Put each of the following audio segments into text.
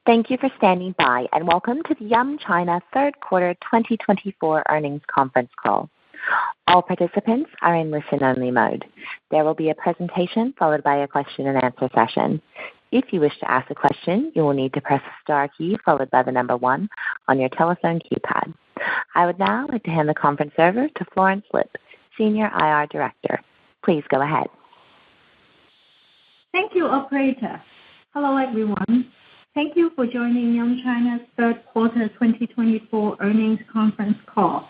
Thank you for standing by, and welcome to the Yum China third quarter 2024 earnings conference call. All participants are in listen-only mode. There will be a presentation followed by a question-and-answer session. If you wish to ask a question, you will need to press the star key followed by the number 1 on your telephone keypad. I would now like to hand the conference over to Florence Lip, Senior IR Director. Please go ahead. Thank you, Operator. Hello, everyone. Thank you for joining Yum China's third quarter 2024 earnings conference call.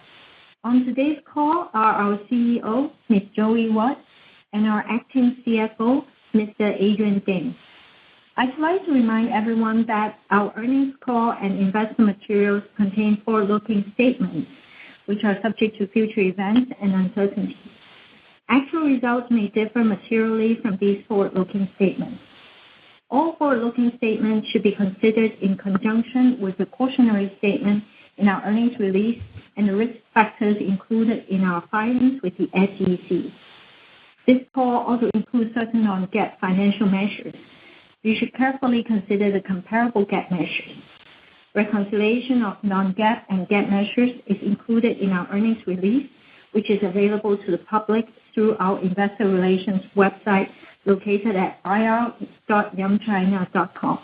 On today's call are our CEO, Ms. Joey Wat, and our acting CFO, Mr. Adrian Ding. I'd like to remind everyone that our earnings call and investment materials contain forward-looking statements, which are subject to future events and uncertainties. Actual results may differ materially from these forward-looking statements. All forward-looking statements should be considered in conjunction with the cautionary statement in our earnings release and the risk factors included in our filings with the SEC. This call also includes certain non-GAAP financial measures. You should carefully consider the comparable GAAP measures. Reconciliation of non-GAAP and GAAP measures is included in our earnings release, which is available to the public through our investor relations website located at ir.yumchina.com.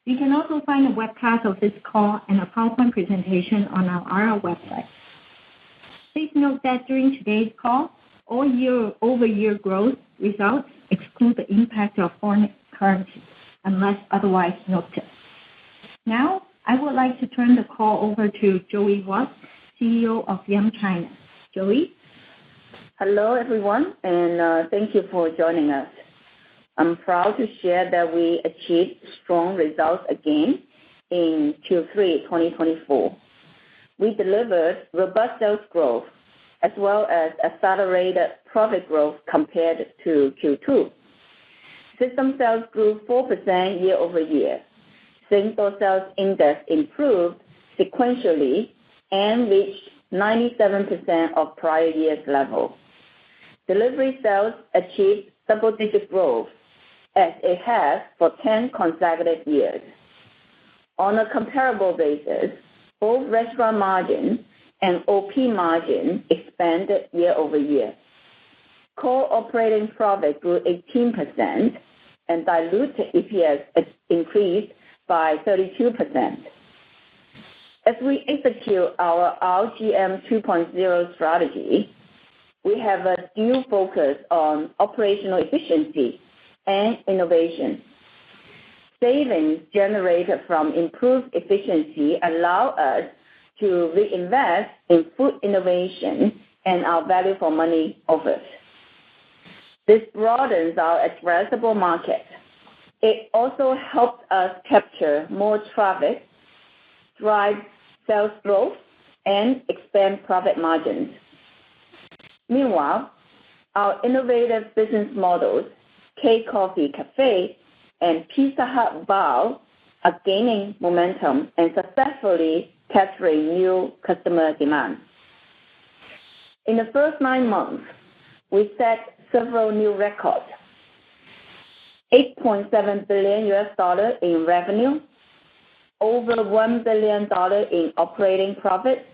You can also find a webcast of this call and a PowerPoint presentation on our IR website. Please note that during today's call, all year-over-year growth results exclude the impact of foreign currency, unless otherwise noted. Now, I would like to turn the call over to Joey Wat, CEO of Yum China. Joey? Hello, everyone, and thank you for joining us. I'm proud to share that we achieved strong results again in Q3 2024. We delivered robust sales growth as well as accelerated profit growth compared to Q2. System sales grew 4% year over year. Same-store sales index improved sequentially and reached 97% of prior year's level. Delivery sales achieved double-digit growth as it has for 10 consecutive years. On a comparable basis, both restaurant margin and OP margin expanded year over year. Core operating profit grew 18% and diluted EPS increased by 32%. As we execute our RGM 2.0 strategy, we have a dual focus on operational efficiency and innovation. Savings generated from improved efficiency allow us to reinvest in food innovation and our value for money offers. This broadens our addressable market. It also helps us capture more traffic, drive sales growth, and expand profit margins. Meanwhile, our innovative business models, K-Coffee Cafe and Pizza Hut Bao, are gaining momentum and successfully capturing new customer demand. In the first 9 months, we set several new records. $8.7 billion in revenue, over $1 billion in operating profit,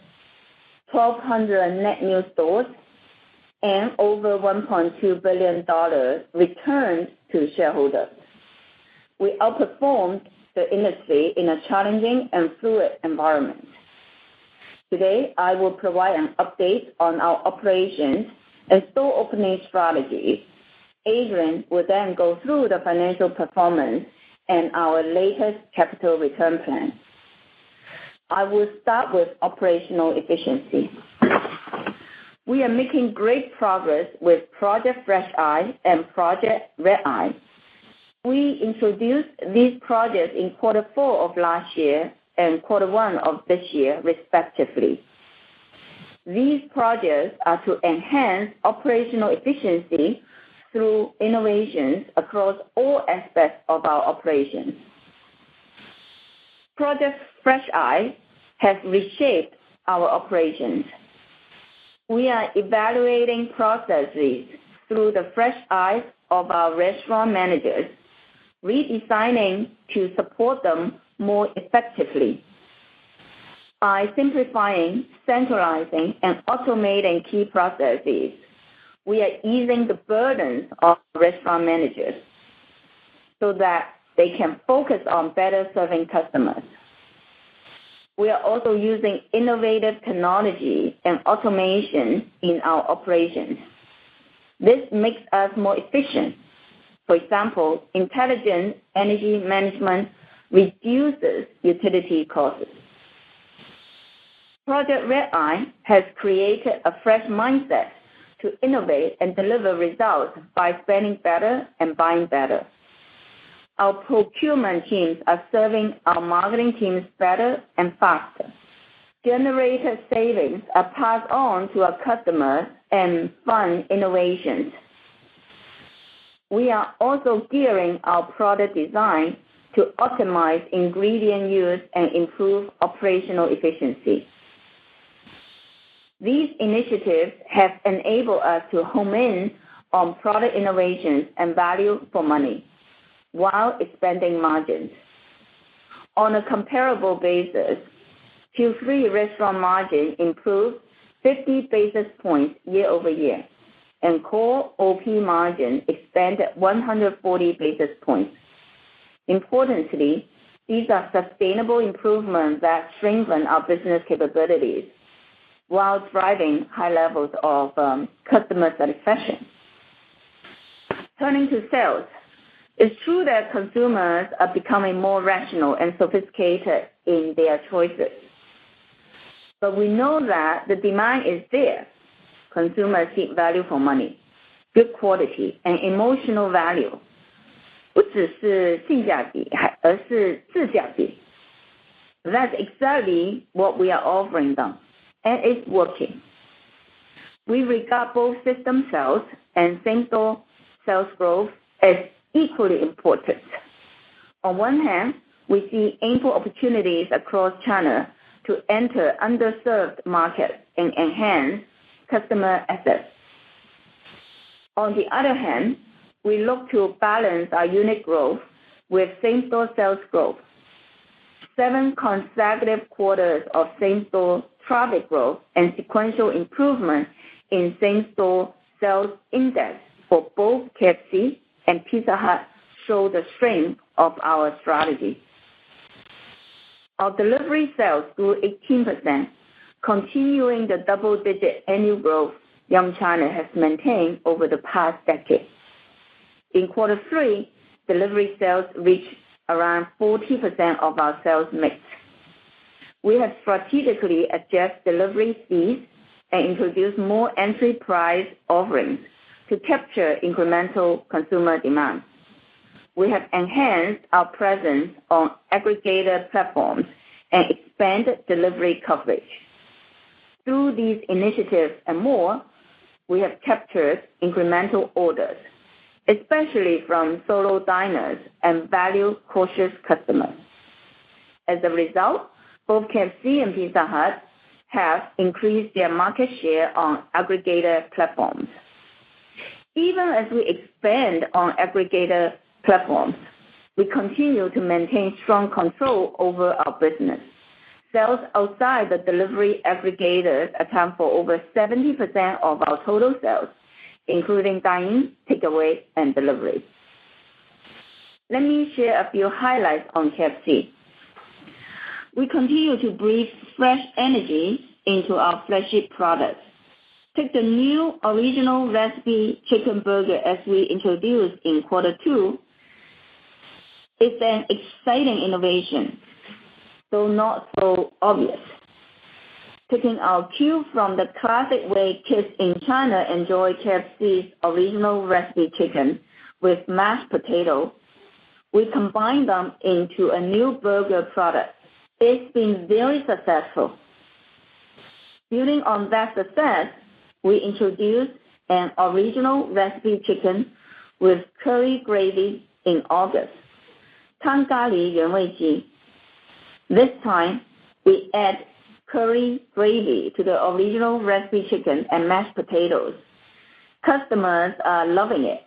1,200 net new stores, and over $1.2 billion returned to shareholders. We outperformed the industry in a challenging and fluid environment. Today, I will provide an update on our operations and store opening strategy. Adrian will then go through the financial performance and our latest capital return plan. I will start with operational efficiency. We are making great progress with Project Fresh Eye and Project Red Eye. We introduced these projects in quarter 4 of last year and quarter 1 of this year, respectively. These projects are to enhance operational efficiency through innovations across all aspects of our operations. Project Fresh Eye has reshaped our operations. We are evaluating processes through the fresh eyes of our restaurant managers, redesigning to support them more effectively. By simplifying, centralizing, and automating key processes, we are easing the burdens of restaurant managers so that they can focus on better serving customers. We are also using innovative technology and automation in our operations. This makes us more efficient. For example, intelligent energy management reduces utility costs. Project Red Eye has created a fresh mindset to innovate and deliver results by spending better and buying better. Our procurement teams are serving our marketing teams better and faster. Generated savings are passed on to our customers and fund innovations. We are also gearing our product design to optimize ingredient use and improve operational efficiency. These initiatives have enabled us to home in on product innovations and value for money while expanding margins. On a comparable basis, Q3 restaurant margin improved 50 basis points year over year, and core OP margin expanded 140 basis points. Importantly, these are sustainable improvements that strengthen our business capabilities while driving high levels of customer satisfaction. Turning to sales, it's true that consumers are becoming more rational and sophisticated in their choices. But we know that the demand is there. Consumers seek value for money, good quality, and emotional value. 不只是性价比，而是质价比. That's exactly what we are offering them, and it's working. We regard both system sales and same-store sales growth as equally important. On one hand, we see ample opportunities across China to enter underserved markets and enhance customer access. On the other hand, we look to balance our unit growth with same-store sales growth. 7 consecutive quarters of same-store traffic growth and sequential improvement in same-store sales index for both KFC and Pizza Hut show the strength of our strategy. Our delivery sales grew 18%, continuing the double-digit annual growth Yum China has maintained over the past decade. In quarter 3, delivery sales reached around 40% of our sales mix. We have strategically adjusted delivery fees and introduced more entry price offerings to capture incremental consumer demand. We have enhanced our presence on aggregator platforms and expanded delivery coverage. Through these initiatives and more, we have captured incremental orders, especially from solo diners and value-cautious customers. As a result, both KFC and Pizza Hut have increased their market share on aggregator platforms. Even as we expand on aggregator platforms, we continue to maintain strong control over our business. Sales outside the delivery aggregators account for over 70% of our total sales, including dine-in, takeaway, and delivery. Let me share a few highlights on KFC. We continue to breathe fresh energy into our flagship products. Take the new original recipe chicken burger as we introduced in quarter 2. It's an exciting innovation, though not so obvious. Taking our cue from the classic way kids in China enjoy KFC's original recipe chicken with mashed potato, we combine them into a new burger product. It's been very successful. Building on that success, we introduced an original recipe chicken with curry gravy in August. 汤咖喱原味鸡. This time, we add curry gravy to the original recipe chicken and mashed potatoes. Customers are loving it.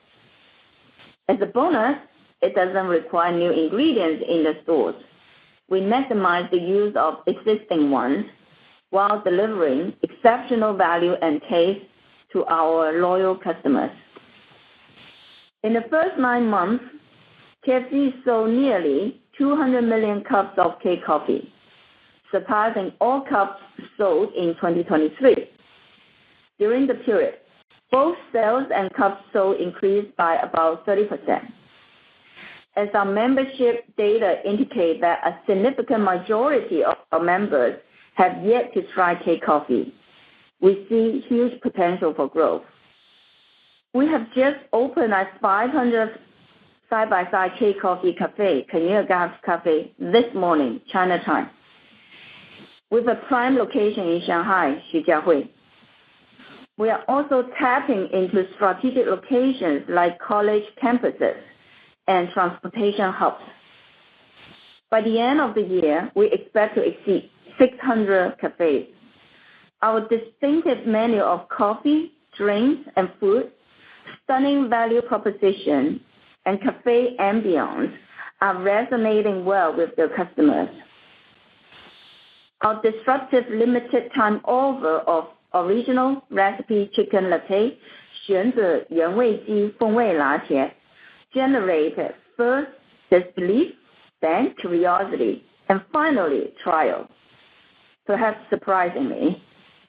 As a bonus, it doesn't require new ingredients in the stores. we maximize the use of existing ones while delivering exceptional value and taste to our loyal customers. In the first 9 months, KFC sold nearly 200 million cups of K-Coffee, surpassing all cups sold in 2023. During the period, both sales and cups sold increased by about 30%. As our membership data indicate that a significant majority of our members have yet to try K-Coffee, we see huge potential for growth. We have just opened a 500 side-by-side K-Coffee cafe, Cafe, this morning, China time, with a prime location in Shanghai, Xujiahui. We are also tapping into strategic locations like college campuses and transportation hubs. By the end of the year, we expect to exceed 600 cafes. Our distinctive menu of coffee, drinks, and food, stunning value proposition, and cafe ambience are resonating well with their customers. Our disruptive limited time offer of original recipe chicken latte, 选择原味鸡风味拿铁, generated first disbelief, then curiosity, and finally trial. Perhaps surprisingly,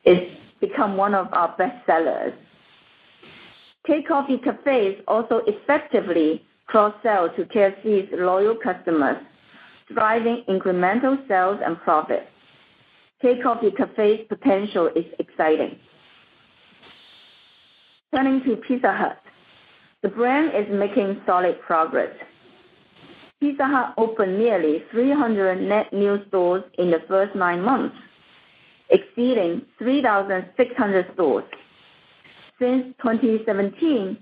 it's become one of our best sellers. K-Coffee cafes also effectively cross-sell to KFC's loyal customers, driving incremental sales and profit. K-Coffee cafe's potential is exciting. Turning to Pizza Hut, the brand is making solid progress. Pizza Hut opened nearly 300 net new stores in the first 9 months, exceeding 3,600 stores. Since 2017,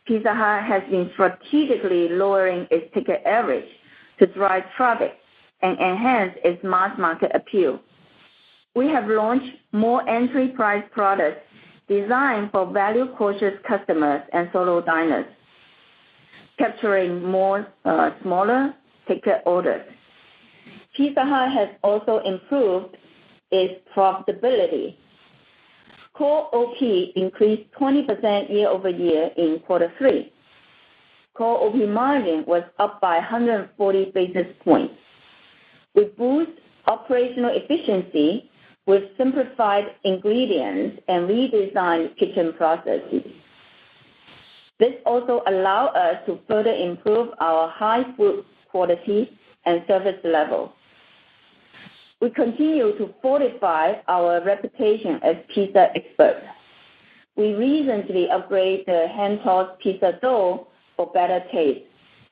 Pizza Hut has been strategically lowering its ticket average to drive traffic and enhance its mass market appeal. We have launched more entry price products designed for value-cautious customers and solo diners, capturing more smaller ticket orders. Pizza Hut has also improved its profitability. Core OP increased 20% year over year in Q3. Core OP margin was up by 140 basis points. We boost operational efficiency with simplified ingredients and redesigned kitchen processes. This also allows us to further improve our high food quality and service level. We continue to fortify our reputation as pizza experts. We recently upgraded the hand-tossed pizza dough for better taste,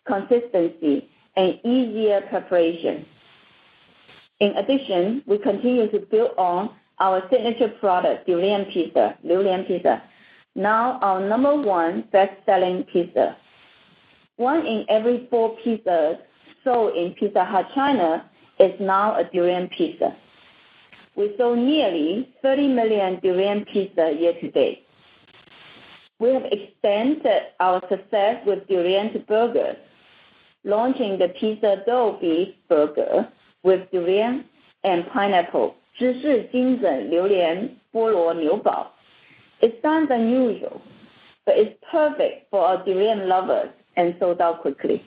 consistency, and easier preparation. In addition, we continue to build on our signature product, Durian Pizza, Liulian Pizza, now our #1 best-selling pizza. 1 in every 4 pizzas sold in Pizza Hut China is now a durian pizza. We sold nearly 30 million durian pizza year to date. We have extended our success with durian to burgers, launching the pizza dough beef burger with durian and pineapple, 芝士金枕榴莲菠萝牛堡. It sounds unusual, but it's perfect for our durian lovers and sold out quickly.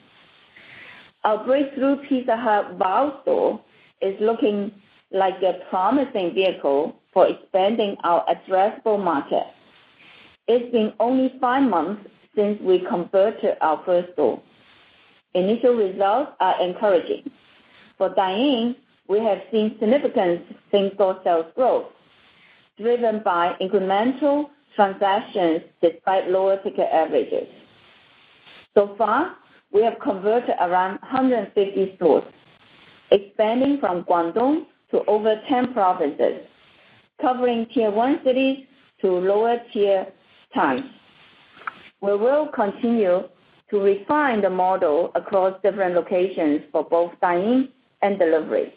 Our breakthrough Pizza Hut Wow store is looking like a promising vehicle for expanding our addressable market. It's been only 5 months since we converted our first store. Initial results are encouraging. For dine-in, we have seen significant same-store sales growth, driven by incremental transactions despite lower ticket averages. So far, we have converted around 150 stores, expanding from Guangdong to over 10 provinces, covering Tier 1 cities to lower tier towns. We will continue to refine the model across different locations for both dine-in and delivery.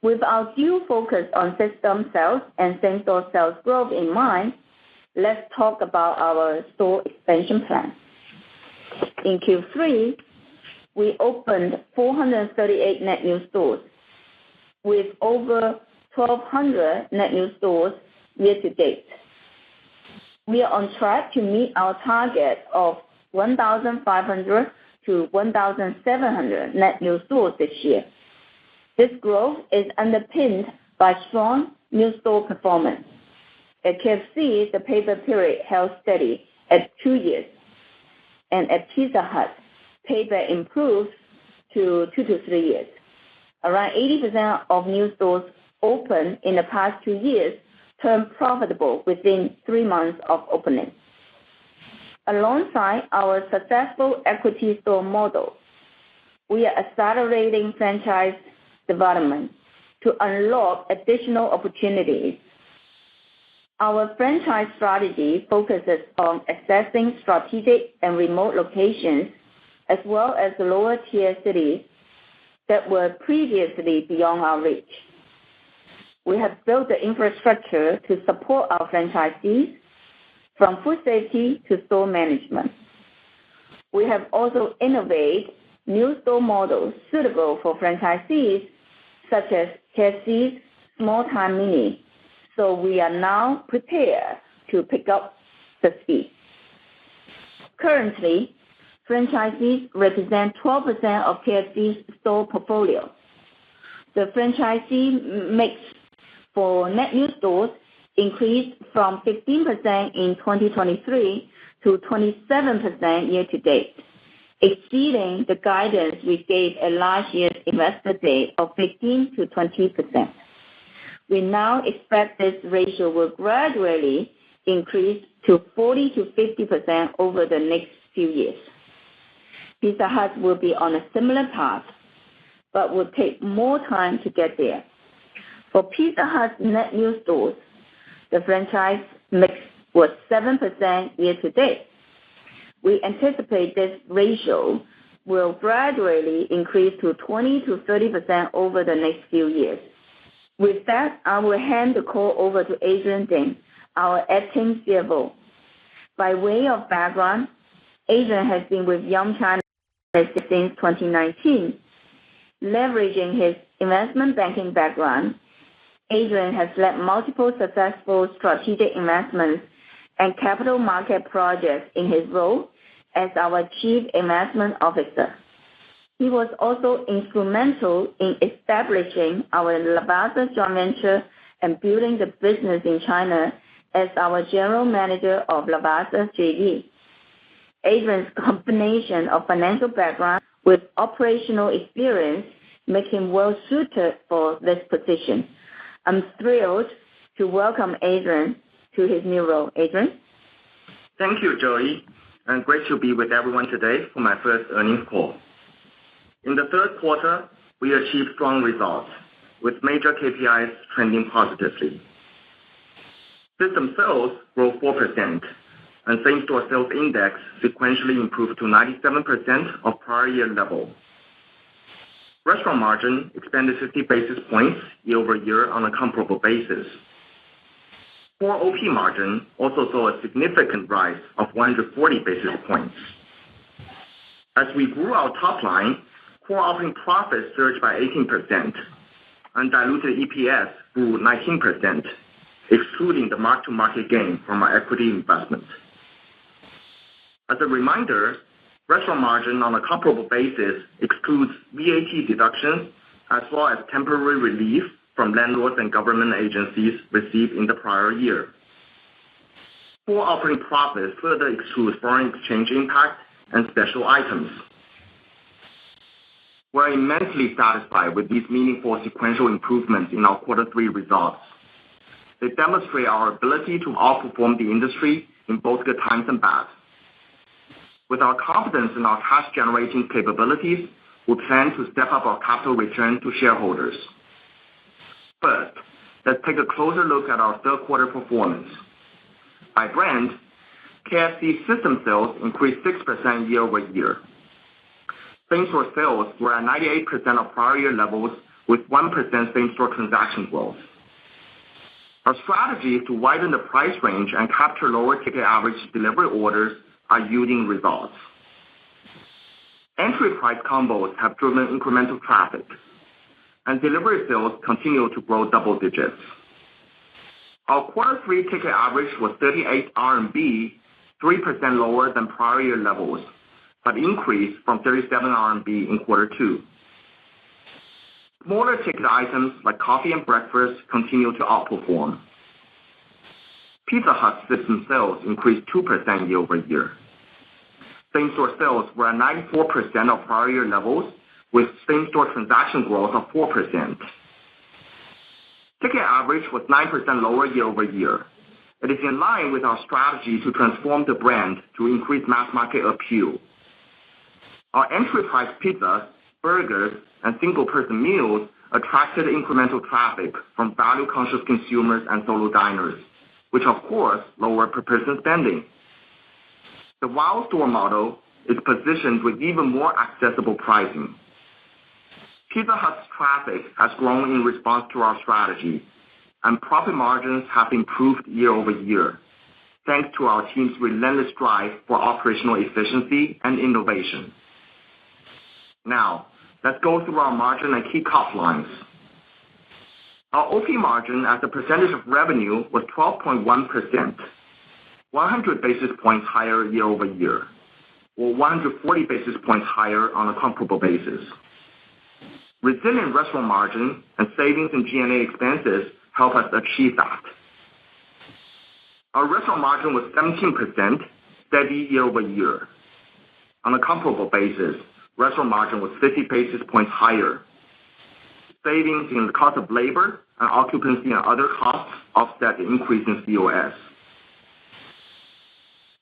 With our dual focus on system sales and same-store sales growth in mind, let's talk about our store expansion plan. In Q3, we opened 438 net new stores, with over 1,200 net new stores year to date. We are on track to meet our target of 1,500 to 1,700 net new stores this year. This growth is underpinned by strong new store performance. At KFC, the payback period held steady at 2 years, and at Pizza Hut, payback improved to 2 to 3 years. Around 80% of new stores opened in the past 2 years turned profitable within 3 months of opening. Alongside our successful equity store model, we are accelerating franchise development to unlock additional opportunities. Our franchise strategy focuses on accessing strategic and remote locations, as well as lower-tier cities that were previously beyond our reach. We have built the infrastructure to support our franchisees, from food safety to store management. We have also innovated new store models suitable for franchisees, such as KFC's Small Time Mini, so we are now prepared to pick up the speed. Currently, franchisees represent 12% of KFC's store portfolio. The franchisee mix for net new stores increased from 15% in 2023 to 27% year to date, exceeding the guidance we gave at last year's Investor Day of 15 to 20%. We now expect this ratio will gradually increase to 40 to 50% over the next few years. Pizza Hut will be on a similar path, but will take more time to get there. For Pizza Hut's net new stores, the franchise mix was 7% year to date. We anticipate this ratio will gradually increase to 20 to 30% over the next few years. With that, I will hand the call over to Adrian Ding, our acting CFO. By way of background, Adrian has been with Yum China since 2019. Leveraging his investment banking background, Adrian has led multiple successful strategic investments and capital market projects in his role as our Chief Investment Officer. He was also instrumental in establishing our Lavazza joint venture and building the business in China as our General Manager of Lavazza JV. Adrian's combination of financial background with operational experience make him well suited for this position. I'm thrilled to welcome Adrian to his new role. Adrian? Thank you, Joey, and great to be with everyone today for my first earnings call. In the third quarter, we achieved strong results, with major KPIs trending positively. System sales grew 4%, and same-store sales index sequentially improved to 97% of prior year level. Restaurant margin expanded 50 basis points year-over-year on a comparable basis. Core OP margin also saw a significant rise of 140 basis points. As we grew our top line, core operating profit surged by 18%, and diluted EPS grew 19%, excluding the mark-to-market gain from our equity investment. As a reminder, restaurant margin on a comparable basis excludes VAT deductions as well as temporary relief from landlords and government agencies received in the prior year. Core operating profit further excludes foreign exchange impact and special items. We're immensely satisfied with these meaningful sequential improvements in our quarter 3 results. They demonstrate our ability to outperform the industry in both good times and bad. With our confidence in our cash-generating capabilities, we plan to step up our capital return to shareholders. First, let's take a closer look at our third quarter performance. By brand, KFC system sales increased 6% year-over-year. Same-store sales were at 98% of prior year levels with 1% same-store transaction growth. Our strategy to widen the price range and capture lower ticket average delivery orders are yielding results. Entry price combos have driven incremental traffic, and delivery sales continue to grow double digits. Our quarter 3 ticket average was 38 RMB, 3% lower than prior year levels, but increased from 37 RMB in quarter 2. Smaller ticket items like coffee and breakfast continue to outperform. Pizza Hut system sales increased 2% year-over-year. Same-store sales were at 94% of prior year levels, with same-store transaction growth of 4%. Ticket average was 9% lower year-over-year. It is in line with our strategy to transform the brand to increase mass market appeal. Our entry price pizzas, burgers, and single-person meals attracted incremental traffic from value-conscious consumers and solo diners, which of course lower per-person spending. The Wow Store model is positioned with even more accessible pricing. Pizza Hut's traffic has grown in response to our strategy, and profit margins have improved year-over-year, thanks to our team's relentless drive for operational efficiency and innovation. Now, let's go through our margin and key cost lines. Our OP margin as a percentage of revenue was 12.1%, 100 basis points higher year-over-year, or 140 basis points higher on a comparable basis. Resilient restaurant margin and savings in G&A expenses help us achieve that. Our restaurant margin was 17%, steady year-over-year. On a comparable basis, restaurant margin was 50 basis points higher. Savings in the cost of labor and occupancy and other costs offset the increase in COS.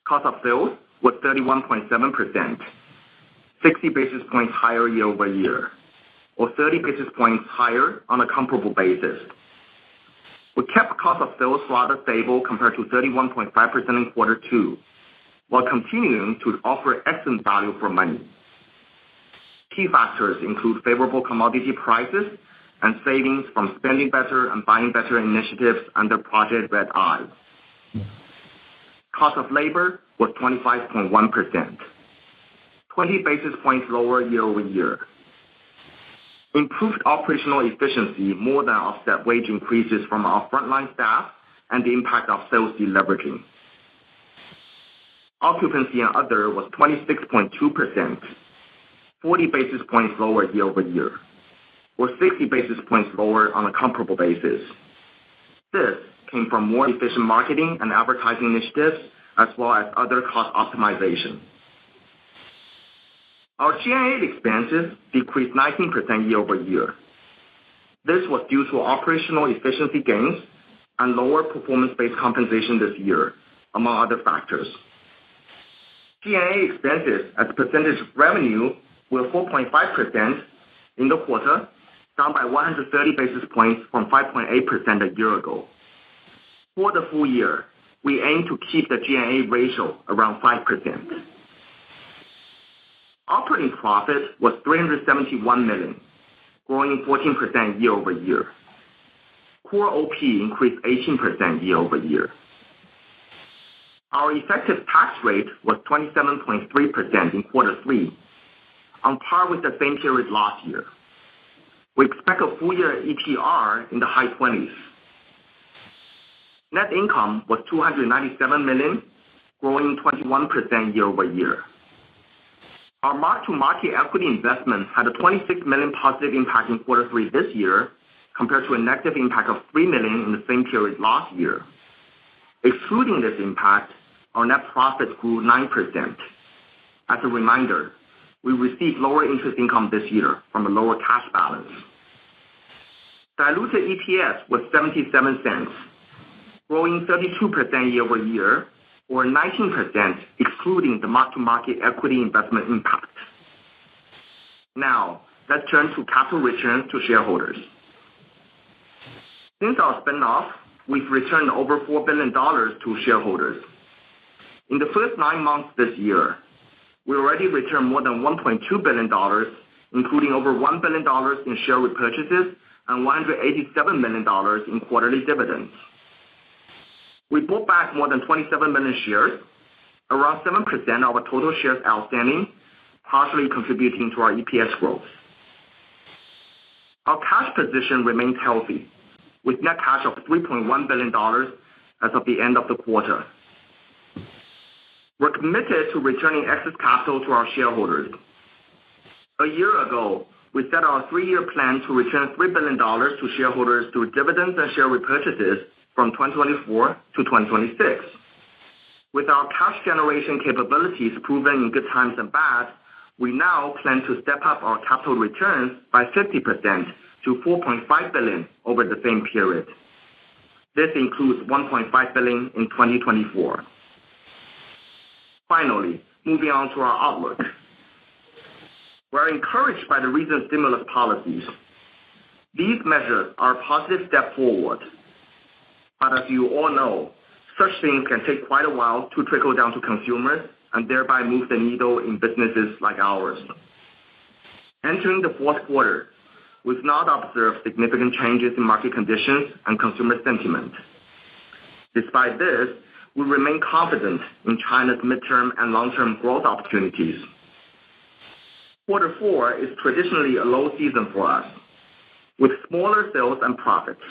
Cost of sales was 31.7%, 60 basis points higher year-over-year, or 30 basis points higher on a comparable basis. We kept cost of sales rather stable compared to 31.5% in quarter 2, while continuing to offer excellent value for money. Key factors include favorable commodity prices and savings from spending better and buying better initiatives under Project Red Eye. Cost of labor was 25.1%, 20 basis points lower year-over-year. Improved operational efficiency more than offset wage increases from our frontline staff and the impact of sales deleveraging. Occupancy and other was 26.2%, 40 basis points lower year-over-year, or 60 basis points lower on a comparable basis. This came from more efficient marketing and advertising initiatives, as well as other cost optimization. Our G&A expenses decreased 19% year-over-year. This was due to operational efficiency gains and lower performance-based compensation this year, among other factors. G&A expenses as a percentage of revenue were 4.5% in the quarter, down by 130 basis points from 5.8% a year ago. For the full year, we aim to keep the G&A ratio around 5%. Operating profit was $371 million, growing 14% year-over-year. Core OP increased 18% year-over-year. Our effective tax rate was 27.3% in quarter 3, on par with the same period last year. We expect a full-year ETR in the high 20s. Net income was $297 million, growing 21% year-over-year. Our mark-to-market equity investment had a $26 million positive impact in quarter 3 this year, compared to a negative impact of $3 million in the same period last year. Excluding this impact, our net profit grew 9%. As a reminder, we received lower interest income this year from a lower cash balance. Diluted EPS was 77 cents, growing 32% year-over-year, or 19% excluding the mark-to-market equity investment impact. Now, let's turn to capital returns to shareholders. Since our spin-off, we've returned over $4 billion to shareholders. In the first 9 months this year, we already returned more than $1.2 billion, including over $1 billion in share repurchases and $187 million in quarterly dividends. We bought back more than 27 million shares, around 7% of our total shares outstanding, partially contributing to our EPS growth. Our cash position remains healthy, with net cash of $3.1 billion as of the end of the quarter. We're committed to returning excess capital to our shareholders. A year ago, we set our 3-year plan to return $3 billion to shareholders through dividends and share repurchases from 2024 to 2026. With our cash generation capabilities proven in good times and bad, we now plan to step up our capital returns by 50% to $4.5 billion over the same period. This includes $1.5 billion in 2024. Finally, moving on to our outlook. We're encouraged by the recent stimulus policies. These measures are a positive step forward. But as you all know, such things can take quite a while to trickle down to consumers and thereby move the needle in businesses like ours. Entering the fourth quarter, we've not observed significant changes in market conditions and consumer sentiment. Despite this, we remain confident in China's midterm and long-term growth opportunities. Quarter 4 is traditionally a low season for us, with smaller sales and profits.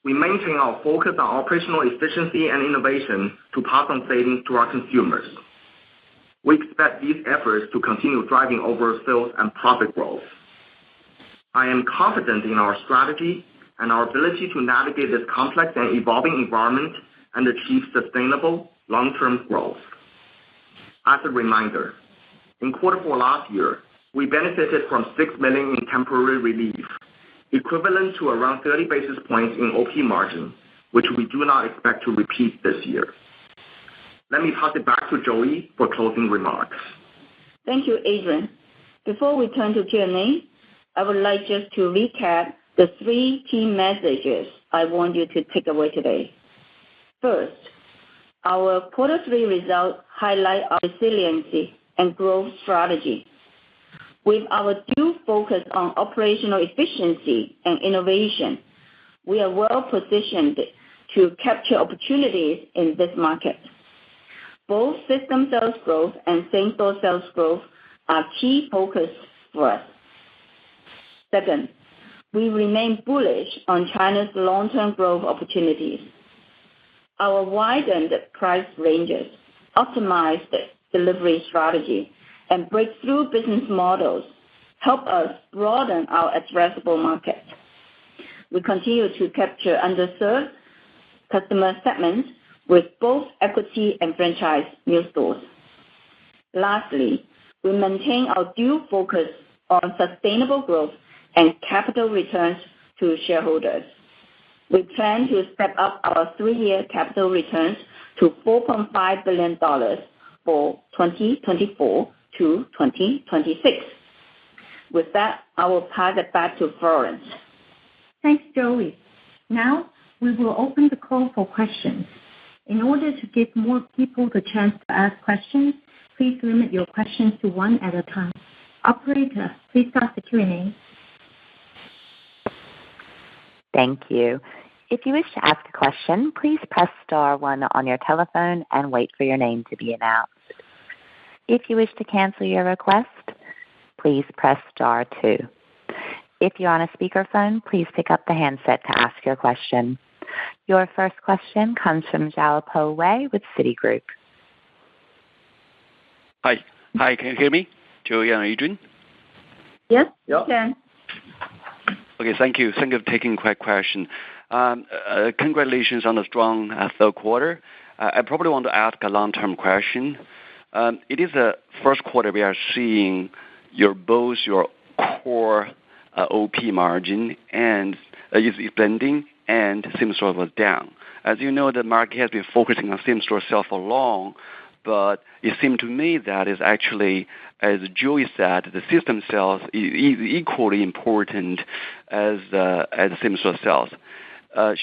We maintain our focus on operational efficiency and innovation to pass on savings to our consumers. We expect these efforts to continue driving overall sales and profit growth. I am confident in our strategy and our ability to navigate this complex and evolving environment and achieve sustainable long-term growth. As a reminder, in quarter 4 last year, we benefited from $6 million in temporary relief, equivalent to around 30 basis points in OP margin, which we do not expect to repeat this year. Let me pass it back to Joey for closing remarks. Thank you, Adrian. Before we turn to Q&A, I would like just to recap the 3 key messages I want you to take away today. First, our quarter 3 results highlight our resiliency and growth strategy. With our due focus on operational efficiency and innovation, we are well positioned to capture opportunities in this market. Both system sales growth and same-store sales growth are key focus for us. Second, we remain bullish on China's long-term growth opportunities. Our widened price ranges, optimized delivery strategy, and breakthrough business models help us broaden our addressable market. We continue to capture underserved customer segments with both equity and franchise new stores. Lastly, we maintain our due focus on sustainable growth and capital returns to shareholders. We plan to step up our 3-year capital returns to $4.5 billion for 2024 to 2026. With that, I will pass it back to Florence. Thanks, Joey. Now, we will open the call for questions. In order to give more people the chance to ask questions, please limit your questions to 1 at a time. Operator, please start the Q&A. Thank you. If you wish to ask a question, please press star 1 on your telephone and wait for your name to be announced. If you wish to cancel your request, please press star 2. If you're on a speakerphone, please pick up the handset to ask your question. Your first question comes from Xiaopo Wei with Citigroup. Hi, can you hear me, Joey and Adrian? Yes, we can. Okay, thank you. Thank you for taking quick question. Congratulations on the strong third quarter. I probably want to ask a long-term question. It is the first quarter we are seeing both your core OP margin and is blending and same-store was down. As you know, the market has been focusing on same-store sales for long, but it seemed to me that is actually, as Joey said, the system sales is equally important as same-store sales.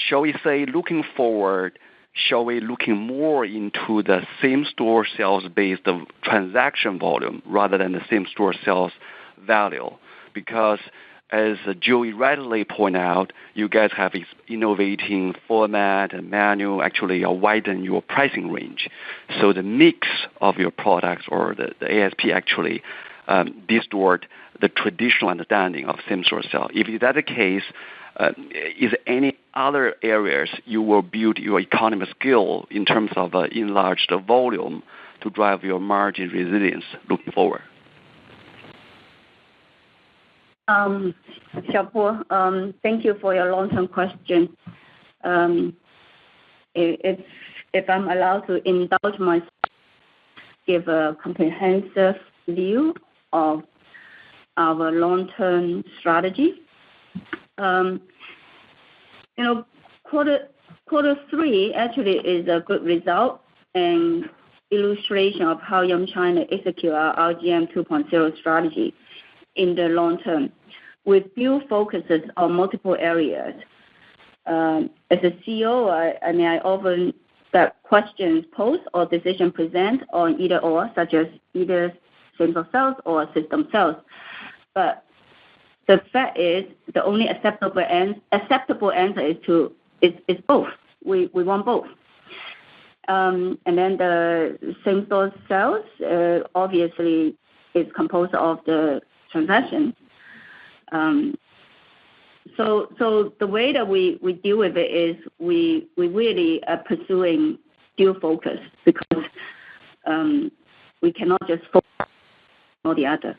Shall we say, looking forward, shall we looking more into the same-store sales based on transaction volume rather than the same-store sales value? Because as Joey rightly pointed out, you guys have innovating format and menu, actually widen your pricing range. So the mix of your products or the ASP actually distort the traditional understanding of same-store sales. If that's the case, is any other areas you will build your economy of scale in terms of enlarged volume to drive your margin resilience looking forward? Xiaopo, thank you for your long-term question. If I'm allowed to indulge myself, give a comprehensive view of our long-term strategy. Quarter three actually is a good result and illustration of how Yum China execute our RGM 2.0 strategy in the long term, with few focuses on multiple areas. As a CEO, I often get questions posed or decision present on either or, such as either same-store sales or system sales. But the fact is, the only acceptable answer is both. We want both. And then the same-store sales obviously is composed of the transaction. So the way that we deal with it is we really are pursuing dual focus, because we cannot just focus on the other.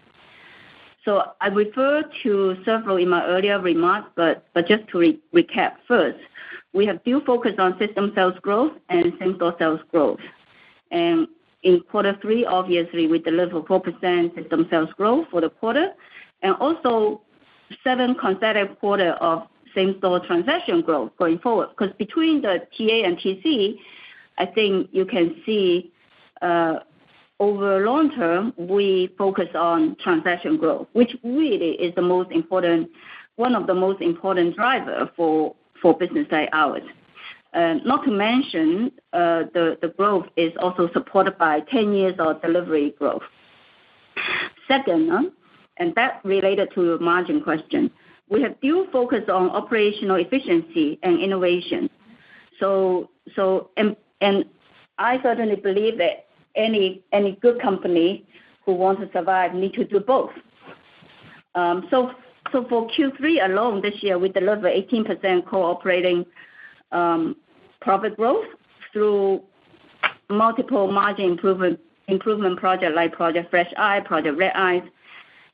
So I refer to several in my earlier remarks, but just to recap first, we have dual focus on system sales growth and same-store sales growth. And in quarter three, obviously, we deliver 4% system sales growth for the quarter, and also 7 consecutive quarter of same-store transaction growth going forward. Because between the TA and TC, I think you can see over long term, we focus on transaction growth, which really is the most important, one of the most important driver for business like ours. Not to mention, the growth is also supported by 10 years of delivery growth. Second, and that related to your margin question, we have dual focus on operational efficiency and innovation. So I certainly believe that any good company who wants to survive need to do both. So for Q3 alone this year, we delivered 18% core operating profit growth through multiple margin improvement projects like Project Fresh Eye, Project Red Eyes.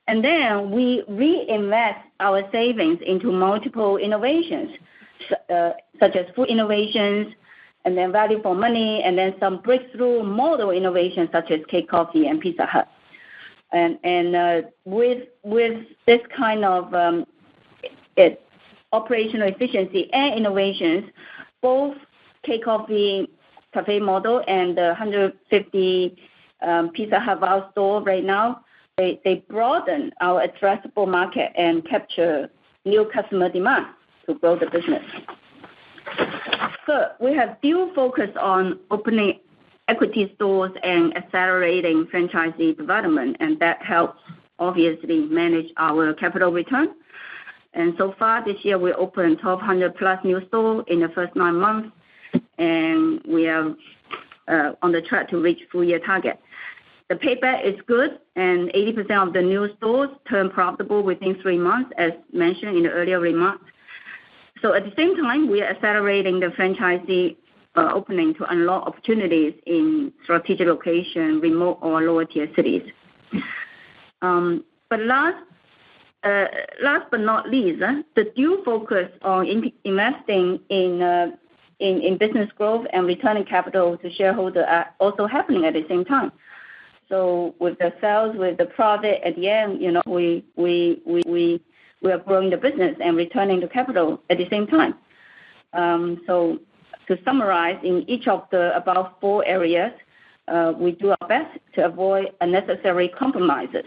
And then we reinvest our savings into multiple innovations, such as food innovations, and then value for money, and then some breakthrough model innovations such as K-Coffee and Pizza Hut. And with this kind of operational efficiency and innovations, both K-Coffee cafe model and the 150 Pizza Hut Val store right now, they broaden our addressable market and capture new customer demand to grow the business. Third, we have dual focus on opening equity stores and accelerating franchisee development, and that helps obviously manage our capital return. And so far this year, we opened 1,200 plus new stores in the first 9 months, and we are on the track to reach full year target. The payback is good, and 80% of the new stores turn profitable within 3 months, as mentioned in the earlier remarks. So at the same time, we are accelerating the franchisee opening to unlock opportunities in strategic location, remote or lower tier cities. But last but not least, the dual focus on investing in business growth and returning capital to shareholders are also happening at the same time. So with the sales, with the profit at the end, we are growing the business and returning the capital at the same time. So to summarize, in each of the above 4 areas, we do our best to avoid unnecessary compromises.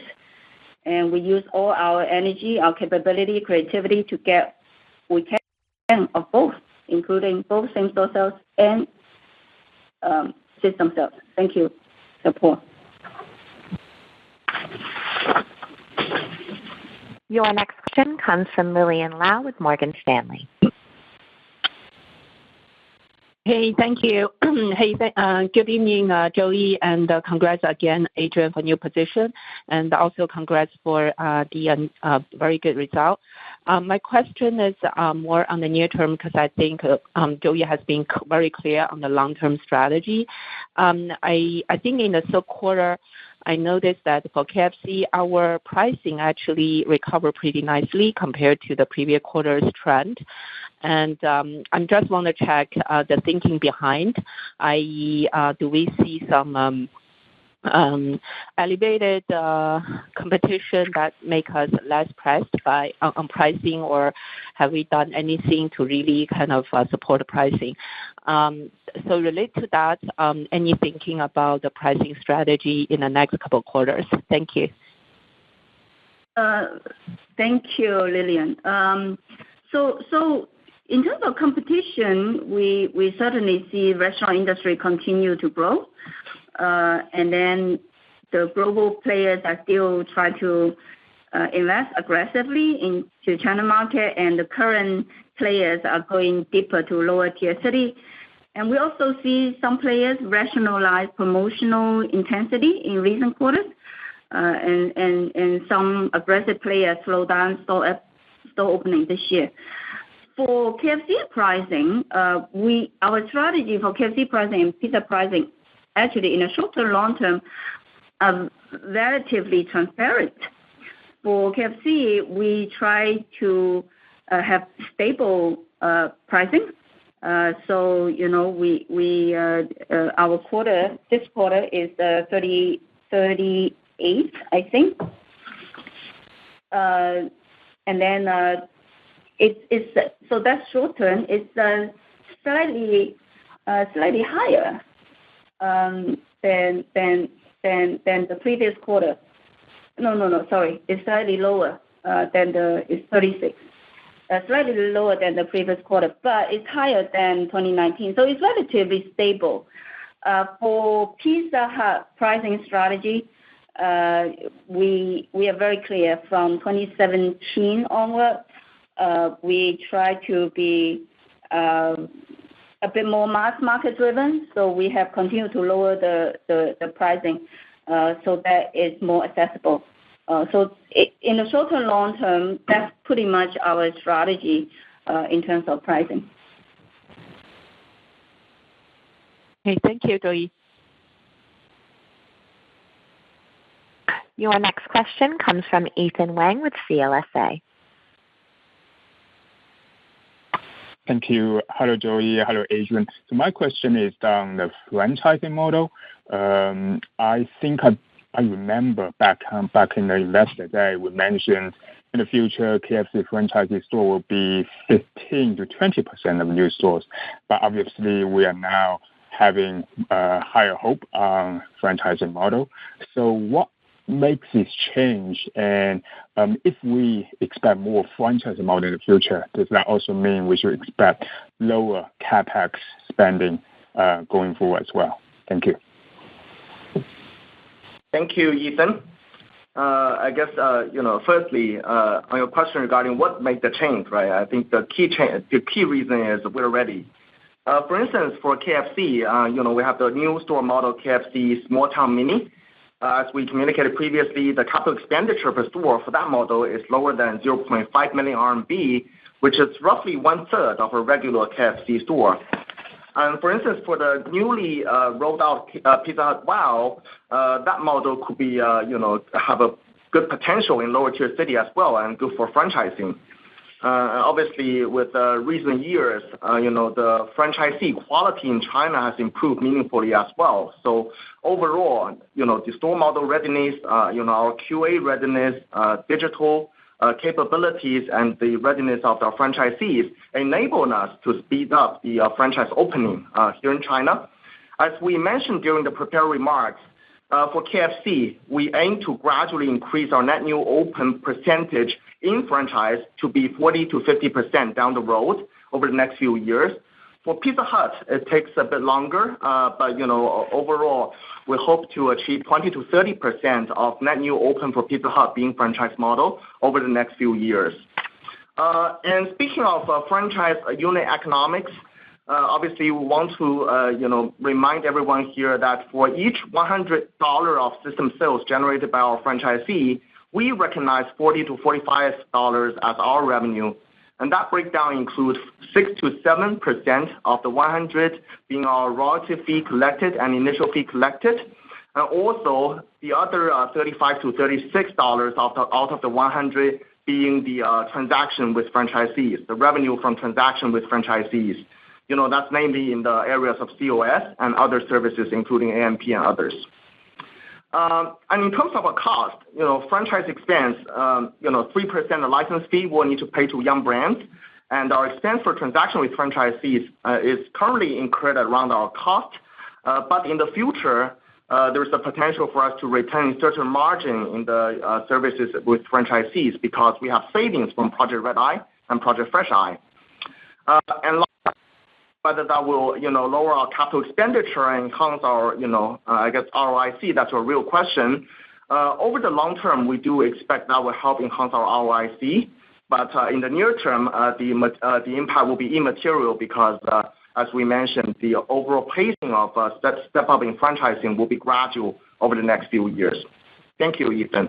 And we use all our energy, our capability, creativity to get we can of both, including both same-store sales and system sales. Thank you, support. Your next question comes from Lillian Lau with Morgan Stanley. Hey, thank you. Good evening, Joey, and congrats again, Adrian, for new position, and also congrats for the very good result. My question is more on the near term because I think Joey has been very clear on the long-term strategy. I think in the third quarter, I noticed that for KFC, our pricing actually recovered pretty nicely compared to the previous quarter's trend. And I just want to check the thinking behind, i.e., do we see some elevated competition that make us less pressed on pricing, or have we done anything to really kind of support the pricing? So relate to that, any thinking about the pricing strategy in the next couple of quarters? Thank you. Thank you, Lillian. So in terms of competition, we certainly see restaurant industry continue to grow. And then the global players are still trying to invest aggressively into China market, and the current players are going deeper to lower tier city. And we also see some players rationalize promotional intensity in recent quarters, and some aggressive players slow down store opening this year. For KFC pricing, our strategy for KFC pricing and pizza pricing, actually in the short term, long term, are relatively transparent. For KFC, we try to have stable pricing. So our this quarter is 38, I think. And then it's so that's short term. It's slightly higher than the previous quarter. No, sorry. It's slightly lower it's 36. Slightly lower than the previous quarter, but it's higher than 2019. So it's relatively stable. For Pizza Hut pricing strategy, we are very clear from 2017 onward. We try to be a bit more mass market driven, so we have continued to lower the pricing so that it's more accessible. So in the short term, long term, that's pretty much our strategy in terms of pricing. Okay, thank you, Joey. Your next question comes from Ethan Wang with CLSA. Thank you. Hello, Joey. Hello, Adrian. So my question is on the franchising model. I think I remember back in the Investor Day, we mentioned in the future KFC franchisee store will be 15 to 20% of new stores. But obviously, we are now having higher hope on franchising model. So what makes this change? And if we expect more franchising model in the future, does that also mean we should expect lower CapEx spending going forward as well? Thank you. Thank you, Ethan. I guess, firstly, on your question regarding what made the change, right? I think the key reason is we're ready. For instance, for KFC, we have the new store model, KFC Small Town Mini. As we communicated previously, the capital expenditure per store for that model is lower than 0.5 million RMB, which is roughly 1/3 of a regular KFC store. And for instance, for the newly rolled out Pizza Hut Wow, that model could be, have a good potential in lower tier city as well and good for franchising. Obviously, with recent years, the franchisee quality in China has improved meaningfully as well. So overall, the store model readiness, our QA readiness, digital capabilities, and the readiness of our franchisees enable us to speed up the franchise opening here in China. As we mentioned during the prepared remarks, for KFC, we aim to gradually increase our net new open percentage in franchise to be 40 to 50% down the road over the next few years. For Pizza Hut, it takes a bit longer, but overall, we hope to achieve 20 to 30% of net new open for Pizza Hut being franchise model over the next few years. And speaking of franchise unit economics, obviously we want to remind everyone here that for each $100 of system sales generated by our franchisee, we recognize $40 to $45 as our revenue. And that breakdown includes 6 to 7% of the 100 being our royalty fee collected and initial fee collected, and also the other $35 to $36 out of the 100 being the transaction with franchisees, the revenue from transaction with franchisees. That's namely in the areas of COS and other services, including AMP and others. And in terms of a cost, franchise expense, 3% of license fee will need to pay to Yum Brands, and our expense for transaction with franchisees is currently incurred around our cost. But in the future, there's a potential for us to retain certain margin in the services with franchisees because we have savings from Project Red Eye and Project Fresh Eye. And whether that will, lower our capital expenditure and enhance our, ROIC, that's a real question. Over the long term, we do expect that will help enhance our ROIC. But in the near term, the impact will be immaterial because, as we mentioned, the overall pacing of step up in franchising will be gradual over the next few years. Thank you, Ethan.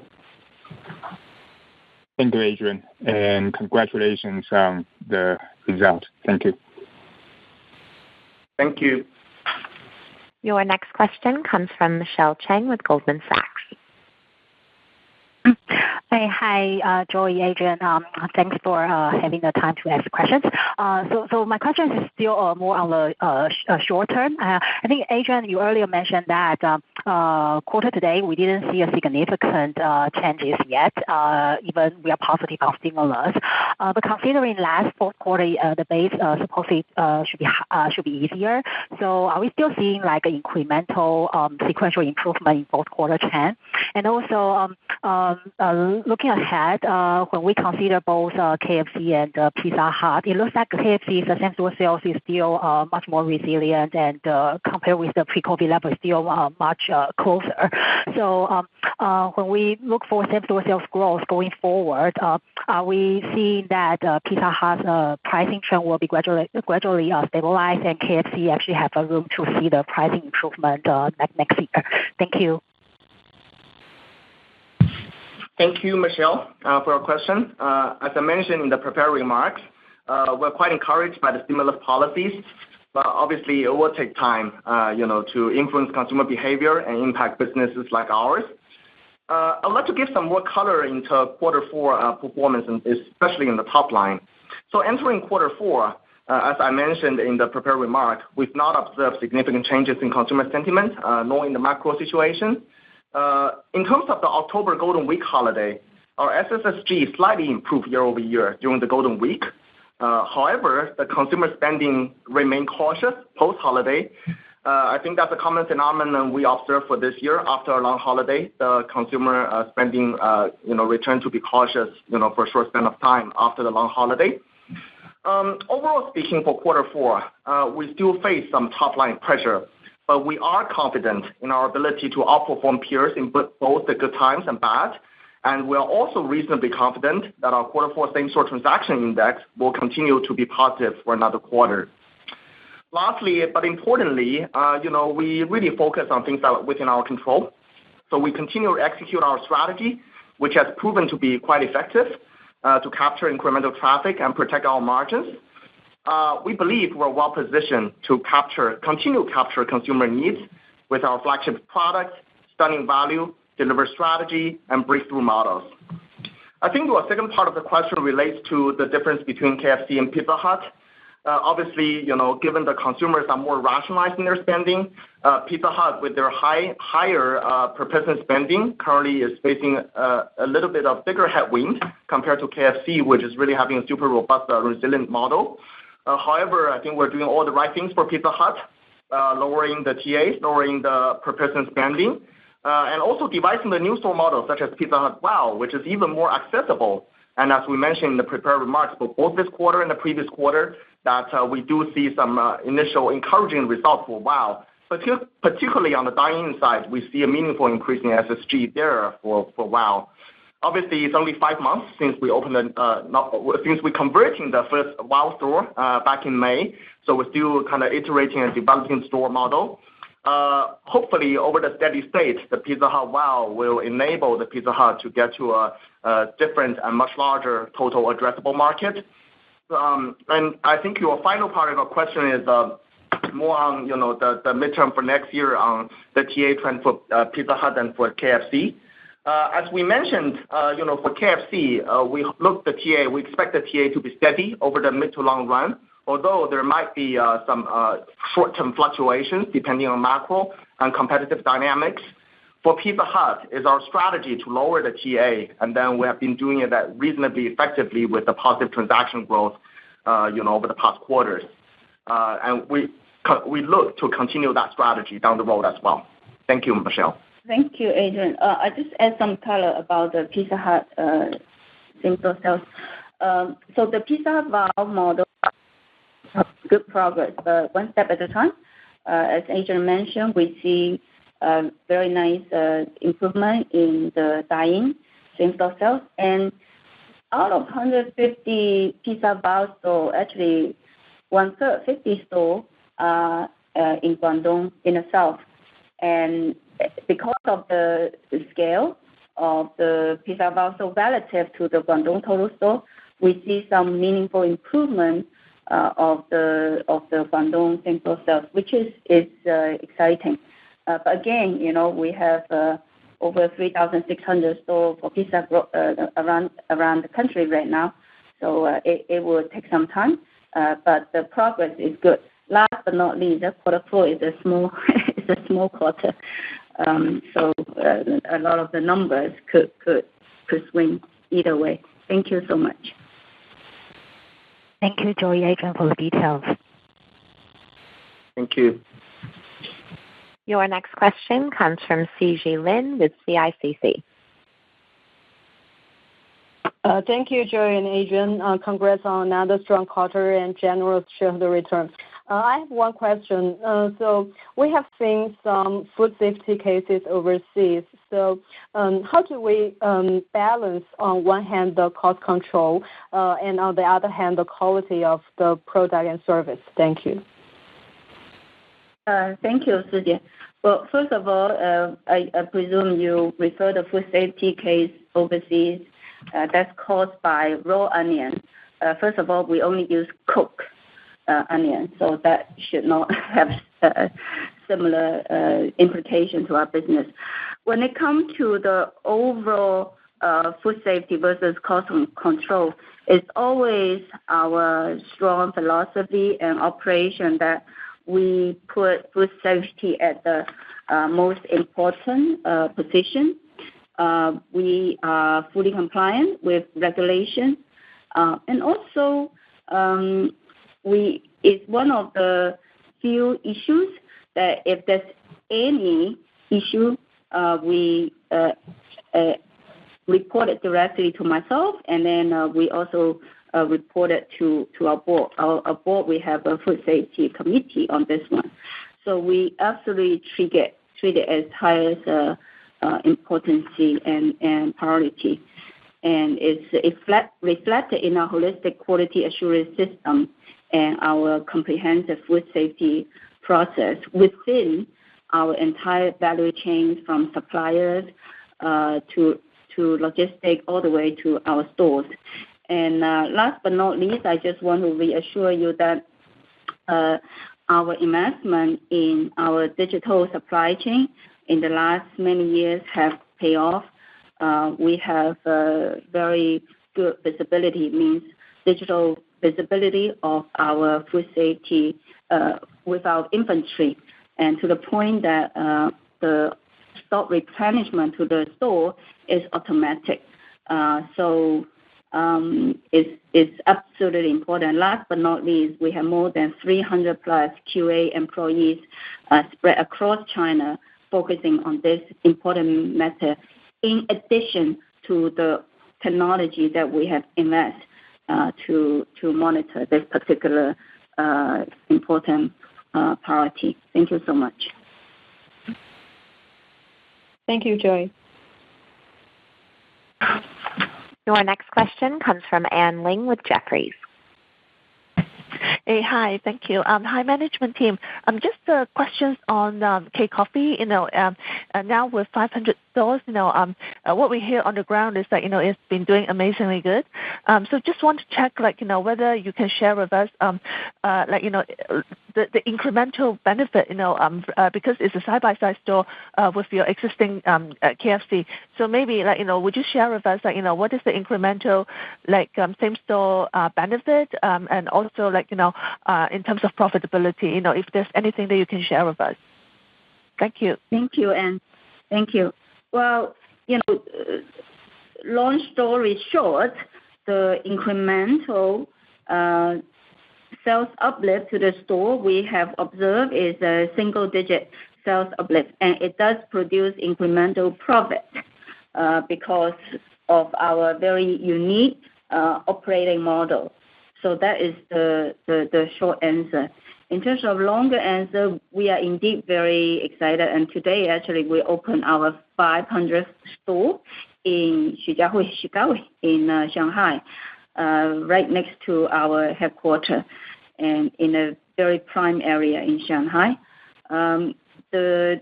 Thank you, Adrian, and congratulations on the result. Thank you. Thank you. Your next question comes from Michelle Cheng with Goldman Sachs. Hey, hi, Joey, Adrian. Thanks for having the time to ask questions. So my question is still more on the short term. I think, Adrian, you earlier mentioned that quarter today we didn't see a significant changes yet, even we are positive on stimulus. But considering last fourth quarter, the base supposedly should be easier. So are we still seeing like an incremental sequential improvement in fourth quarter trend? And also looking ahead, when we consider both KFC and Pizza Hut, it looks like KFC's same-store sales is still much more resilient and compared with the pre-COVID level, still much closer. So when we look for same-store sales growth going forward, are we seeing that Pizza Hut's pricing trend will be gradually stabilized and KFC actually have a room to see the pricing improvement next year? Thank you. Thank you, Michelle, for your question. As I mentioned in the prepared remarks, we're quite encouraged by the stimulus policies, but obviously it will take time, to influence consumer behavior and impact businesses like ours. I'd like to give some more color into quarter four performance, and especially in the top line. So entering quarter four, as I mentioned in the prepared remark, we've not observed significant changes in consumer sentiment, nor in the macro situation. In terms of the October Golden Week holiday, our SSSG slightly improved year over year during the Golden Week. However, the consumer spending remained cautious post-holiday. I think that's a common phenomenon we observed for this year. After a long holiday, the consumer spending, returned to be cautious, for a short span of time after the long holiday. Overall speaking, for quarter four, we still face some top-line pressure, but we are confident in our ability to outperform peers in both the good times and bad. And we are also reasonably confident that our quarter four same-store transaction index will continue to be positive for another quarter. Lastly, but importantly, we really focus on things that are within our control. So we continue to execute our strategy, which has proven to be quite effective to capture incremental traffic and protect our margins. We believe we're well positioned to continue to capture consumer needs with our flagship products, stunning value, deliver strategy, and breakthrough models. I think the second part of the question relates to the difference between KFC and Pizza Hut. Obviously, given the consumers are more rationalized in their spending, Pizza Hut with their higher per person spending currently is facing a little bit of bigger headwind compared to KFC, which is really having a super robust, resilient model. However, I think we're doing all the right things for Pizza Hut, lowering the TAs, lowering the per person spending, and also devising the new store models such as Pizza Hut Wow, which is even more accessible And as we mentioned in the prepared remarks, for both this quarter and the previous quarter, that we do see some initial encouraging results for WOW. Particularly on the dine-in side, we see a meaningful increase in SSG there for WOW. Obviously, it's only 5 months since we since we converting the first WOW store back in May. So we're still kind of iterating and developing store model. Hopefully, over the steady state, the Pizza Hut WOW will enable the Pizza Hut to get to a different and much larger total addressable market. And I think your final part of your question is more on the midterm for next year on the TA trend for Pizza Hut and for KFC. As we mentioned, for KFC, we expect the TA to be steady over the mid to long run, although there might be some short-term fluctuations depending on macro and competitive dynamics. For Pizza Hut, it's our strategy to lower the TA, and then we have been doing it reasonably effectively with the positive transaction growth, over the past quarters. And we look to continue that strategy down the road as well. Thank you, Michelle. Thank you, Adrian. I just add some color about the Pizza Hut same-store sales. So the Pizza Hut WOW model, good progress, but one step at a time. As Adrian mentioned, we see very nice improvement in the dine-in same-store sales. And out of 150 Pizza WOW stores, actually 1/3, 50 stores are in Guangdong in the south. And because of the scale of the Pizza WOW store relative to the Guangdong total store, we see some meaningful improvement of the Guangdong same-store sales, which is exciting. But again, we have over 3,600 stores for Pizza around the country right now, so it will take some time, but the progress is good. Last but not least, quarter 4 is a small quarter, so a lot of the numbers could swing either way. Thank you so much. Thank you, Joey, Adrian, for the details. Thank you. Your next question comes from CG Lin with CICC. Thank you, Joey and Adrian. Congrats on another strong quarter and generous shareholder returns. I have one question. So we have seen some food safety cases overseas. So how do we balance, on one hand, the cost control, and on the other hand, the quality of the product and service? Thank you. Thank you, Sujie. Well, first of all, I presume you refer to food safety case overseas that's caused by raw onion. First of all, we only use cooked onion, so that should not have similar implication to our business. When it comes to the overall food safety versus cost control, it's always our strong philosophy and operation that we put food safety at the most important position. We are fully compliant with regulation, and also it's one of the few issues that if there's any issue, we report it directly to myself, and then we also report it to our board. Our board, we have a food safety committee on this one. So we absolutely treat it as highest importance and priority. And it's reflected in our holistic quality assurance system and our comprehensive food safety process within our entire value chain, from suppliers to logistics all the way to our stores. And last but not least, I just want to reassure you that our investment in our digital supply chain in the last many years have paid off. We have very good visibility, means digital visibility of our food safety with our inventory, and to the point that the stock replenishment to the store is automatic. So it's absolutely important. Last but not least, we have more than 300 plus QA employees spread across China focusing on this important matter, in addition to the technology that we have invested to monitor this particular important priority. Thank you so much. Thank you, Joey. Your next question comes from Anne Ling with Jefferies. Hey, hi. Thank you. Hi, management team. Just questions on K-Coffee. Now with 500 stores, what we hear on the ground is that, it's been doing amazingly good. So just want to check, whether you can share with us, the incremental benefit, because it's a side-by-side store with your existing KFC. So maybe, would you share with us, what is the incremental, same-store benefit, and also, in terms of profitability, if there's anything that you can share with us. Thank you. Thank you, Anne. Thank you. Well, long story short, the incremental sales uplift to the store we have observed is a single-digit sales uplift, and it does produce incremental profit because of our very unique operating model. So that is the short answer. In terms of longer answer, we are indeed very excited, and today actually we opened our 500th store in Shijiahui in Shanghai, right next to our headquarters, and in a very prime area in Shanghai. The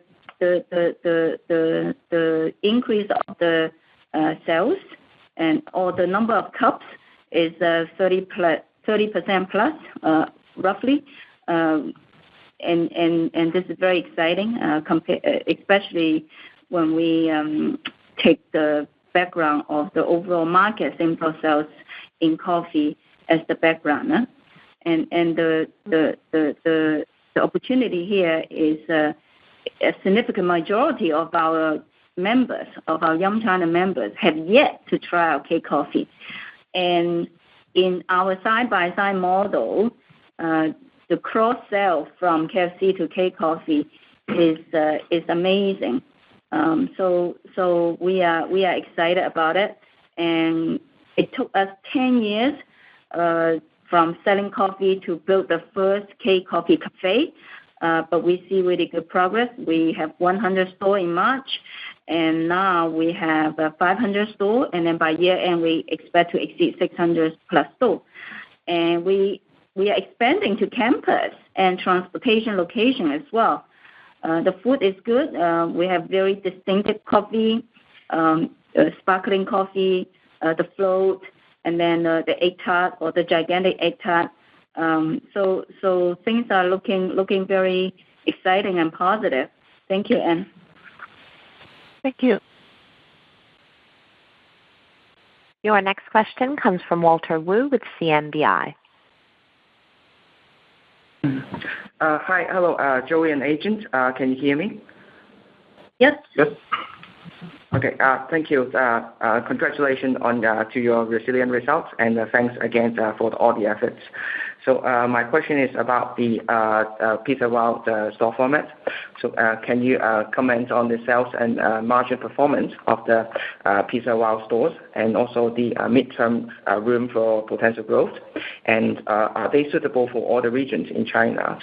increase of the sales or the number of cups is 30% plus, roughly, and this is very exciting, especially when we take the background of the overall market same-store sales in coffee as the background, and the opportunity here is a significant majority of our members, of our Yum China members, have yet to try out K-Coffee. And in our side-by-side model, the cross-sell from KFC to K-Coffee is amazing. So we are excited about it, and it took us 10 years from selling coffee to build the first K-Coffee cafe, but we see really good progress. We have 100 stores in March, and now we have 500 stores, and then by year end we expect to exceed 600 plus stores. And we are expanding to campus and transportation location as well. The food is good. We have very distinctive coffee, sparkling coffee, the float, and then the egg tart or the gigantic egg tart. So things are looking very exciting and positive. Thank you, Anne. Thank you. Your next question comes from Walter Wu with CNBI. Hi, hello, Joey and Agent. Can you hear me? Yes. Yes. Okay. Thank you. Congratulations to your resilient results, and thanks again for all the efforts. So my question is about the Pizza Wow store format. So can you comment on the sales and margin performance of the Pizza Wow stores, and also the midterm room for potential growth? And are they suitable for all the regions in China?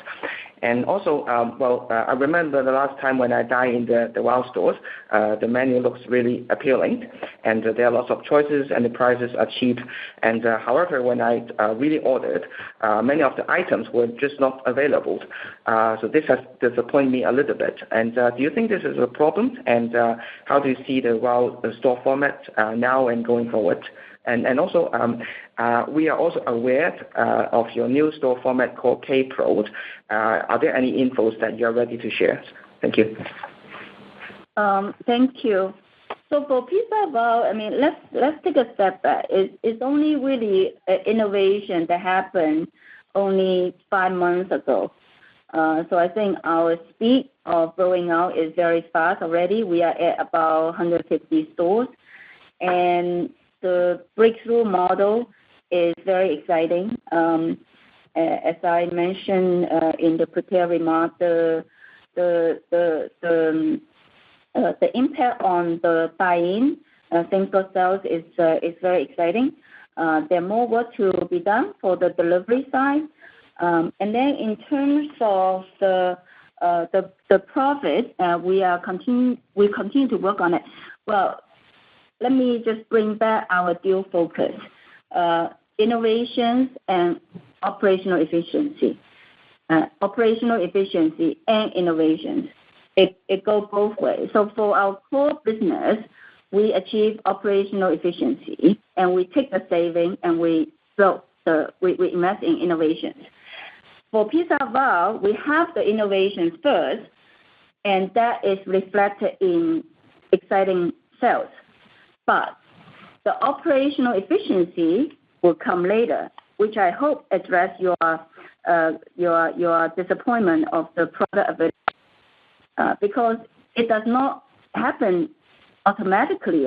And also, I remember the last time when I dined in the Wow stores, the menu looks really appealing, and there are lots of choices, and the prices are cheap. And however, when I really ordered, many of the items were just not available. So this has disappointed me a little bit. And do you think this is a problem? And how do you see the Wow store format now and going forward? And also, we are also aware of your new store format called K-Pro. Are there any infos that you are ready to share? Thank you. Thank you. So for Pizza Wow, I mean, let's take a step back. It's only really innovation that happened only 5 months ago. So I think our speed of rolling out is very fast already. We are at about 150 stores, and the breakthrough model is very exciting. As I mentioned in the prepared remarks, the impact on the dine-in same-store sales is very exciting. There's more work to be done for the delivery side. And then in terms of the profit, we continue to work on it. Well, let me just bring back our dual focus, innovations and operational efficiency. Operational efficiency and innovations. It goes both ways. So for our core business, we achieve operational efficiency, and we take the saving and we invest in innovations. For Pizza Hut, we have the innovations first, and that is reflected in exciting sales. But the operational efficiency will come later, which I hope address your disappointment of the product availability, because it does not happen automatically.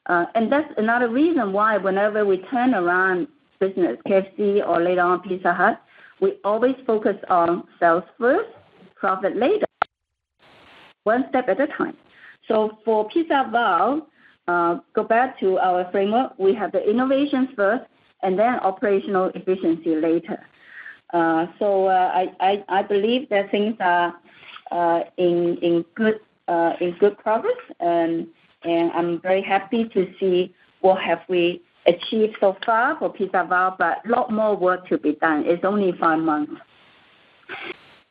And that's another reason why whenever we turn around business, KFC or later on Pizza Hut, we always focus on sales first, profit later, one step at a time. So for Pizza Hut, go back to our framework, we have the innovations first and then operational efficiency later. So I believe that things are in good progress, and I'm very happy to see what have we achieved so far for Pizza Hut, but a lot more work to be done. It's only 5 months.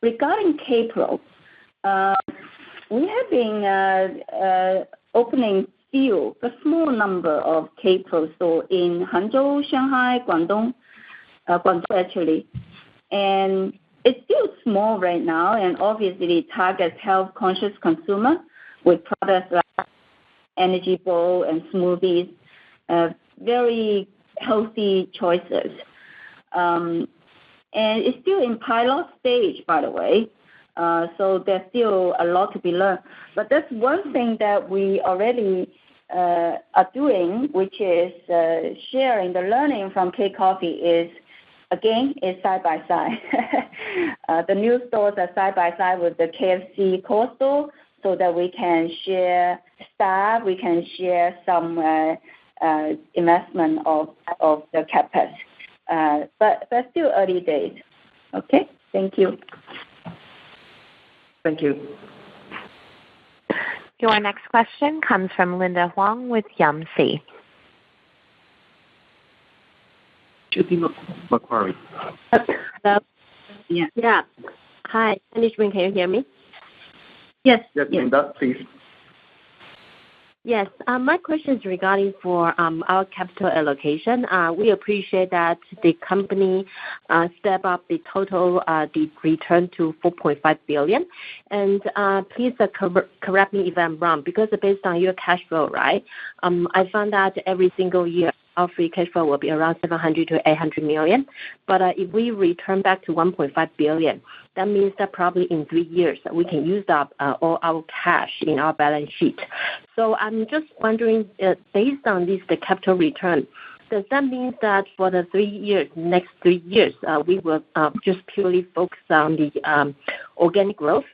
Regarding K-Pro, we have been opening a small number of K-Pro stores in Hangzhou, Shanghai, Guangdong actually. And it's still small right now, and obviously it targets health-conscious consumer with products like energy bowl and smoothies, very healthy choices. And it's still in pilot stage, by the way. So there's still a lot to be learned. But that's one thing that we already are doing, which is sharing the learning from K-Coffee is side by side. The new stores are side by side with the KFC core store, so that we can share staff, we can share some investment of the CapEx. But that's still early days. Okay, thank you. Thank you. Your next question comes from Linda Huang with YUMC. Macquarie. Hello. Yeah. Hi, management, can you hear me? Yes. Yes, Linda, please. Yes. My question is regarding for our capital allocation. We appreciate that the company step up the total the return to 4.5 billion. And please correct me if I'm wrong, because based on your cash flow, right? I found that every single year our free cash flow will be around 700 to 800 million. But if we return back to 1.5 billion, that means that probably in 3 years we can use up all our cash in our balance sheet. So I'm just wondering, based on this, the capital return, does that mean that for the next 3 years, we will just purely focus on the organic growth,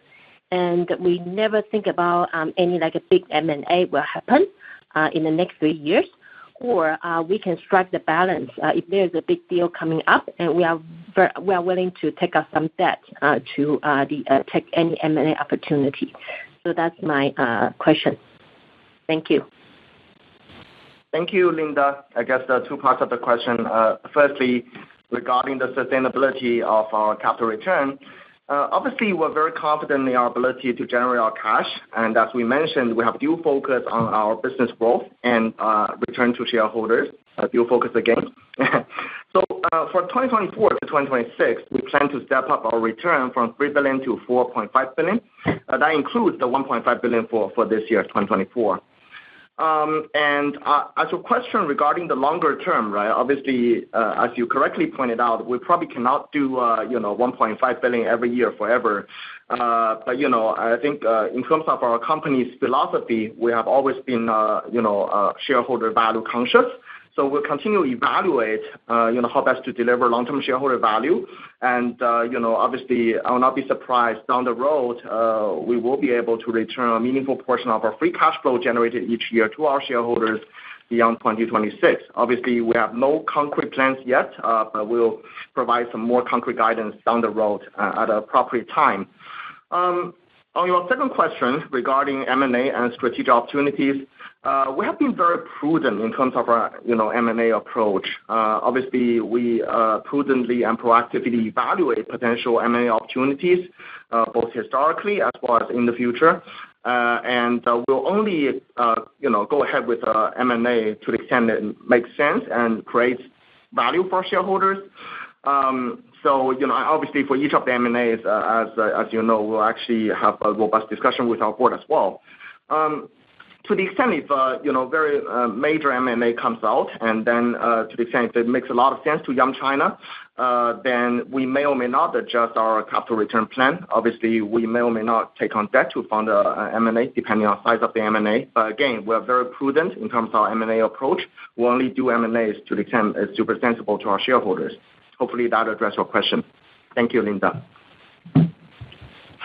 and we never think about any like a big M&A will happen in the next 3 years? Or we can strike the balance if there's a big deal coming up, and we are willing to take out some debt to take any M&A opportunity. So that's my question. Thank you. Thank you, Linda. I guess there are 2 parts of the question. Firstly, regarding the sustainability of our capital return, obviously we're very confident in our ability to generate our cash, and as we mentioned, we have dual focus on our business growth and return to shareholders. Dual focus again. So for 2024 to 2026, we plan to step up our return from 3 billion to 4.5 billion. That includes the 1.5 billion for this year, 2024. And as your question regarding the longer term, right? Obviously, as you correctly pointed out, we probably cannot do 1.5 billion every year forever. But I think in terms of our company's philosophy, we have always been shareholder value conscious. So we'll continue to evaluate, how best to deliver long-term shareholder value. And, obviously, I will not be surprised down the road, we will be able to return a meaningful portion of our free cash flow generated each year to our shareholders beyond 2026. Obviously, we have no concrete plans yet, but we'll provide some more concrete guidance down the road at an appropriate time. On your second question regarding M&A and strategic opportunities, we have been very prudent in terms of our, M&A approach. Obviously, we prudently and proactively evaluate potential M&A opportunities, both historically as well as in the future. And we'll only, go ahead with M&A to the extent it makes sense and creates value for shareholders. So, obviously for each of the M&As, as you know, we'll actually have a robust discussion with our board as well. To the extent if, very major M&A comes out, and then to the extent if it makes a lot of sense to Yum China, then we may or may not adjust our capital return plan. Obviously, we may or may not take on debt to fund a M&A, depending on size of the M&A. But again, we're very prudent in terms of our M&A approach. We'll only do M&As to the extent it's super sensible to our shareholders. Hopefully that addressed your question. Thank you, Linda.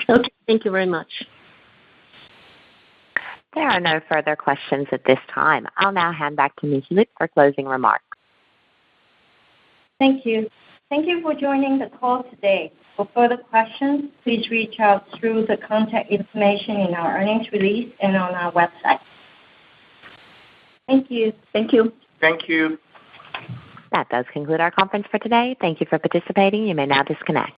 Okay, thank you very much. There are no further questions at this time. I'll now hand back to Ms. Liu for closing remarks. Thank you. Thank you for joining the call today. For further questions, please reach out through the contact information in our earnings release and on our website. Thank you. Thank you. Thank you. That does conclude our conference for today. Thank you for participating. You may now disconnect.